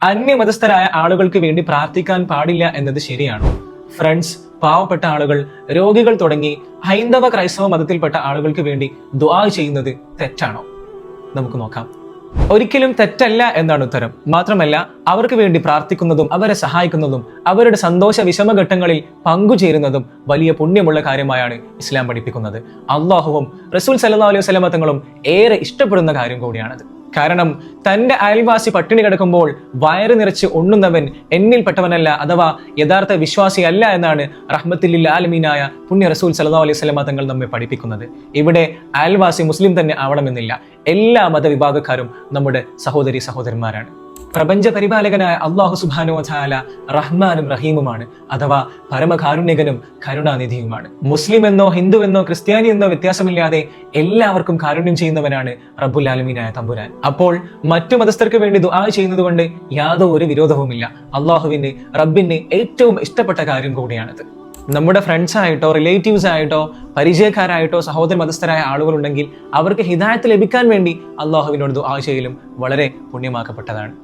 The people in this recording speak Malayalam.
അന്യമതസ്ഥരായ ആളുകൾക്ക് വേണ്ടി പ്രാർത്ഥിക്കാൻ പാടില്ല എന്നത് ശരിയാണോ? ഫ്രണ്ട്സ്, പാവപ്പെട്ട ആളുകൾ, രോഗികൾ തുടങ്ങി ഹൈന്ദവ ക്രൈസ്തവ മതത്തിൽപ്പെട്ട ആളുകൾക്ക് വേണ്ടി ദുആ ചെയ്യുന്നത് തെറ്റാണോ? നമുക്ക് നോക്കാം. ഒരിക്കലും തെറ്റല്ല എന്നാണ് ഉത്തരം. മാത്രമല്ല, അവർക്ക് വേണ്ടി പ്രാർത്ഥിക്കുന്നതും അവരെ സഹായിക്കുന്നതും അവരുടെ സന്തോഷ വിഷമഘട്ടങ്ങളിൽ പങ്കുചേരുന്നതും വലിയ പുണ്യമുള്ള കാര്യമായാണ് ഇസ്ലാം പഠിപ്പിക്കുന്നത്. അള്ളാഹുവും റസൂൽ സല്ലല്ലാഹു അലൈഹി വസല്ലം തങ്ങളും ഏറെ ഇഷ്ടപ്പെടുന്ന കാര്യം കൂടിയാണത്. കാരണം തന്റെ അയൽവാസി പട്ടിണി കിടക്കുമ്പോൾ വയറ് നിറച്ച് ഉണ്ണുന്നവൻ എന്നിൽപ്പെട്ടവനല്ല, അഥവാ യഥാർത്ഥ വിശ്വാസിയല്ല എന്നാണ് റഹ്മത്തുൽ ആലമീനായ പുണ്യ റസൂൽ സല്ലല്ലാഹു അലൈഹി വസല്ലം തങ്ങൾ നമ്മെ പഠിപ്പിക്കുന്നത്. ഇവിടെ അയൽവാസി മുസ്ലിം തന്നെ ആവണമെന്നില്ല. എല്ലാ മതവിഭാഗക്കാരും നമ്മുടെ സഹോദരി സഹോദരന്മാരാണ്. പ്രപഞ്ച പരിപാലകനായ അല്ലാഹു സുബ്ഹാനഹു വ തആല റഹ്മാനും റഹീമുമാണ്, അഥവാ പരമകാരുണ്യകനും കരുണാനിധിയുമാണ്. മുസ്ലിം എന്നോ ഹിന്ദു എന്നോ ക്രിസ്ത്യാനി എന്നോ വ്യത്യാസമില്ലാതെ എല്ലാവർക്കും കാരുണ്യം ചെയ്യുന്നവനാണ് റബ്ബുൽ ആലമീനായ തമ്പുരാൻ. അപ്പോൾ മറ്റു മതസ്ഥർക്ക് വേണ്ടി ദുആ ചെയ്യുന്നത് കൊണ്ട് യാതൊരു വിരോധവുമില്ല. അള്ളാഹുവിന്, റബ്ബിന് ഏറ്റവും ഇഷ്ടപ്പെട്ട കാര്യം കൂടിയാണിത്. നമ്മുടെ ഫ്രണ്ട്സ് ആയിട്ടോ റിലേറ്റീവ്സ് ആയിട്ടോ പരിചയക്കാരായിട്ടോ സഹോദര മതസ്ഥരായ ആളുകളുണ്ടെങ്കിൽ അവർക്ക് ഹിദായത്ത് ലഭിക്കാൻ വേണ്ടി അള്ളാഹുവിനോട് ദുആ ചെയ്യലും വളരെ പുണ്യമാക്കപ്പെട്ടതാണ്.